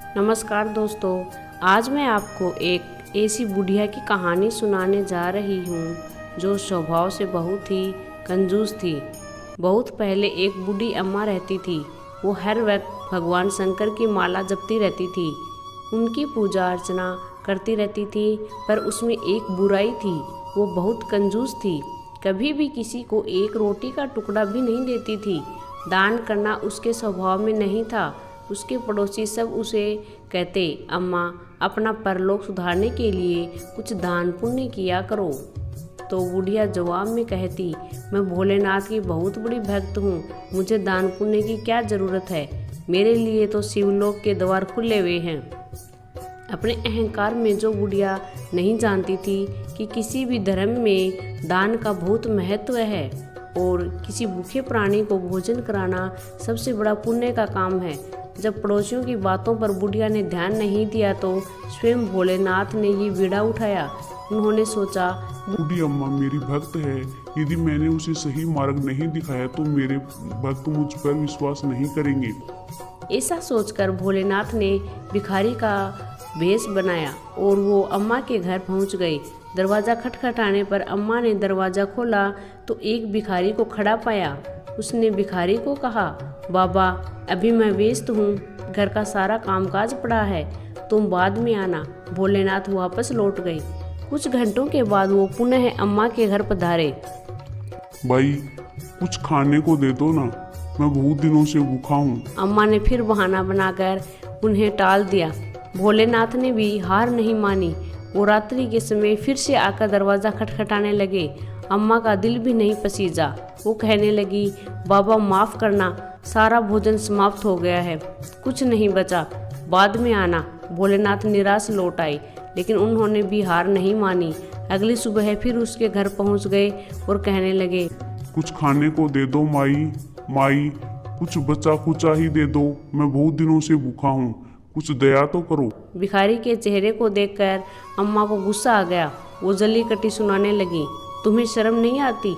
नमस्कार दोस्तों, आज मैं आपको एक ऐसी बुढ़िया की कहानी सुनाने जा रही हूँ जो स्वभाव से बहुत ही कंजूस थी। बहुत पहले एक बूढ़ी अम्मा रहती थी। वो हर वक्त भगवान शंकर की माला जपती रहती थी, उनकी पूजा अर्चना करती रहती थी। पर उसमें एक बुराई थी, वो बहुत कंजूस थी। कभी भी किसी को एक रोटी का टुकड़ा भी नहीं देती थी। दान करना उसके स्वभाव में नहीं था। उसके पड़ोसी सब उसे कहते, अम्मा अपना परलोक सुधारने के लिए कुछ दान पुण्य किया करो। तो बुढ़िया जवाब में कहती, मैं भोलेनाथ की बहुत बड़ी भक्त हूँ, मुझे दान पुण्य की क्या ज़रूरत है। मेरे लिए तो शिवलोक के द्वार खुले हुए हैं। अपने अहंकार में जो बुढ़िया नहीं जानती थी कि किसी भी धर्म में दान का बहुत महत्व है और किसी भूखे प्राणी को भोजन कराना सबसे बड़ा पुण्य का काम है। जब पड़ोसियों की बातों पर बुढ़िया ने ध्यान नहीं दिया तो स्वयं भोलेनाथ ने ये बीड़ा उठाया। उन्होंने सोचा, बूढ़ी अम्मा मेरी भक्त है, यदि मैंने उसे सही मार्ग नहीं दिखाया तो मेरे भक्त मुझ पर विश्वास नहीं करेंगे। ऐसा सोचकर भोलेनाथ ने भिखारी का भेष बनाया और वो अम्मा के घर पहुंच गए। दरवाज़ा खटखटाने पर अम्मा ने दरवाज़ा खोला तो एक भिखारी को खड़ा पाया। उसने भिखारी को कहा, बाबा अभी मैं व्यस्त हूँ, घर का सारा कामकाज पड़ा है, तुम बाद में आना। भोलेनाथ वापस लौट गए। कुछ घंटों के बाद वो पुनः अम्मा के घर पधारे। भाई कुछ खाने को दे दो ना, मैं बहुत दिनों से भूखा हूँ। अम्मा ने फिर बहाना बनाकर उन्हें टाल दिया। भोलेनाथ ने भी हार नहीं मानी। वो रात्रि के समय फिर से आकर दरवाज़ा खटखटाने लगे। अम्मा का दिल भी नहीं पसीजा। वो कहने लगी, बाबा माफ़ करना, सारा भोजन समाप्त हो गया है, कुछ नहीं बचा, बाद में आना। भोलेनाथ निराश लौट आए, लेकिन उन्होंने भी हार नहीं मानी। अगली सुबह फिर उसके घर पहुंच गए और कहने लगे, कुछ खाने को दे दो माई, माई कुछ बचा कुचा ही दे दो, मैं बहुत दिनों से भूखा हूँ, कुछ दया तो करो। भिखारी के चेहरे को देखकर अम्मा को गुस्सा आ गया। वो जली कटी सुनाने लगी, तुम्हें शर्म नहीं आती,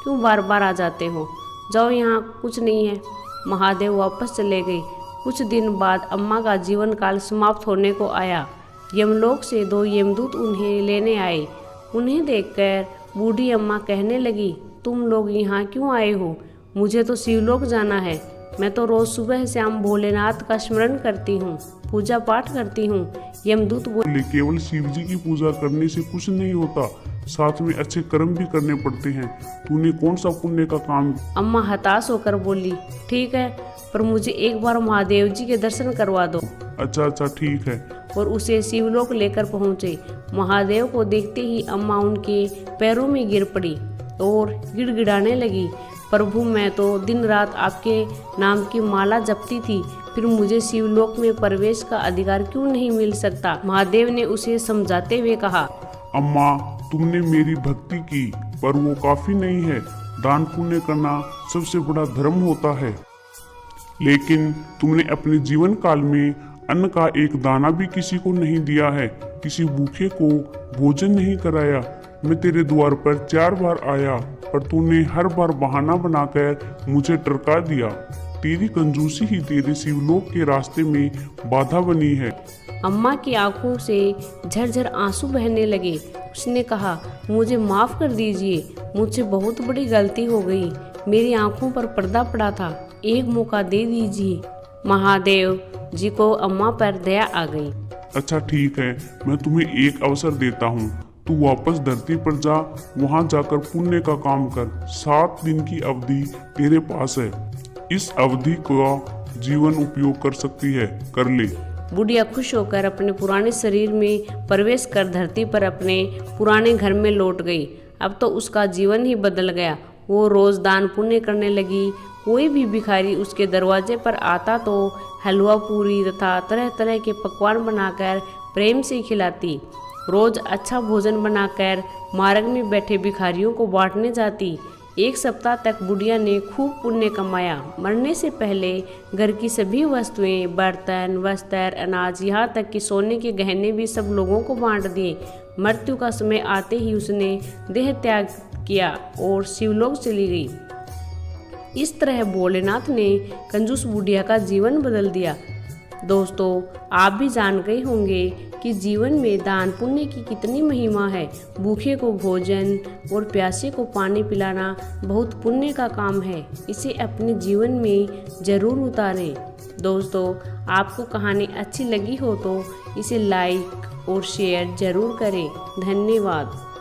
क्यों बार बार आ जाते हो, जाओ यहाँ कुछ नहीं है। महादेव वापस चले गए। कुछ दिन बाद अम्मा का जीवन काल समाप्त होने को आया। यमलोक से 2 यमदूत उन्हें लेने आए। उन्हें देखकर बूढ़ी अम्मा कहने लगी, तुम लोग यहाँ क्यों आए हो, मुझे तो शिवलोक जाना है। मैं तो रोज सुबह शाम भोलेनाथ का स्मरण करती हूँ, पूजा पाठ करती हूँ। यमदूत बोले, केवल शिव जी की पूजा करने से कुछ नहीं होता, साथ में अच्छे कर्म भी करने पड़ते हैं। तूने कौन सा पुण्य का काम। अम्मा हताश होकर बोली, ठीक है, पर मुझे एक बार महादेव जी के दर्शन करवा दो। अच्छा ठीक है। और उसे शिवलोक लेकर पहुँचे। महादेव को देखते ही अम्मा उनके पैरों में गिर पड़ी और गिड़गिड़ाने लगी, प्रभु मैं तो दिन रात आपके नाम की माला जपती थी, फिर मुझे शिवलोक में प्रवेश का अधिकार क्यों नहीं मिल सकता। महादेव ने उसे समझाते हुए कहा, अम्मा तुमने मेरी भक्ति की, पर वो काफी नहीं है। दान पुण्य करना सबसे बड़ा धर्म होता है, लेकिन तुमने अपने जीवन काल में अन्न का एक दाना भी किसी को नहीं दिया है, किसी भूखे को भोजन नहीं कराया। मैं तेरे द्वार पर 4 बार आया, पर तूने हर बार बहाना बनाकर मुझे टरका दिया। तेरी कंजूसी ही तेरे शिवलोक के रास्ते में बाधा बनी है। अम्मा की आंखों से झरझर आंसू बहने लगे। उसने कहा, मुझे माफ़ कर दीजिए, मुझसे बहुत बड़ी गलती हो गई, मेरी आंखों पर पर्दा पड़ा था, एक मौका दे दीजिए। महादेव जी को अम्मा पर दया आ गई। अच्छा ठीक है, मैं तुम्हें एक अवसर देता हूँ, तू वापस धरती पर जा, वहाँ जाकर पुण्य का काम कर। 7 दिन की अवधि तेरे पास है, इस अवधि का जीवन उपयोग कर सकती है, कर ले। बुढ़िया खुश होकर अपने पुराने शरीर में प्रवेश कर धरती पर अपने पुराने घर में लौट गई। अब तो उसका जीवन ही बदल गया। वो रोज दान पुण्य करने लगी। कोई भी भिखारी उसके दरवाजे पर आता तो हलवा पूरी तथा तरह तरह के पकवान बनाकर प्रेम से खिलाती। रोज अच्छा भोजन बनाकर मार्ग में बैठे भिखारियों को बांटने जाती। 1 सप्ताह तक बुढ़िया ने खूब पुण्य कमाया। मरने से पहले घर की सभी वस्तुएं, बर्तन, वस्त्र, अनाज, यहाँ तक कि सोने के गहने भी सब लोगों को बांट दिए। मृत्यु का समय आते ही उसने देह त्याग किया और शिवलोक चली गई। इस तरह भोलेनाथ ने कंजूस बुढ़िया का जीवन बदल दिया। दोस्तों, आप भी जान गए होंगे कि जीवन में दान पुण्य की कितनी महिमा है। भूखे को भोजन और प्यासे को पानी पिलाना बहुत पुण्य का काम है। इसे अपने जीवन में ज़रूर उतारें। दोस्तों, आपको कहानी अच्छी लगी हो तो इसे लाइक और शेयर ज़रूर करें। धन्यवाद।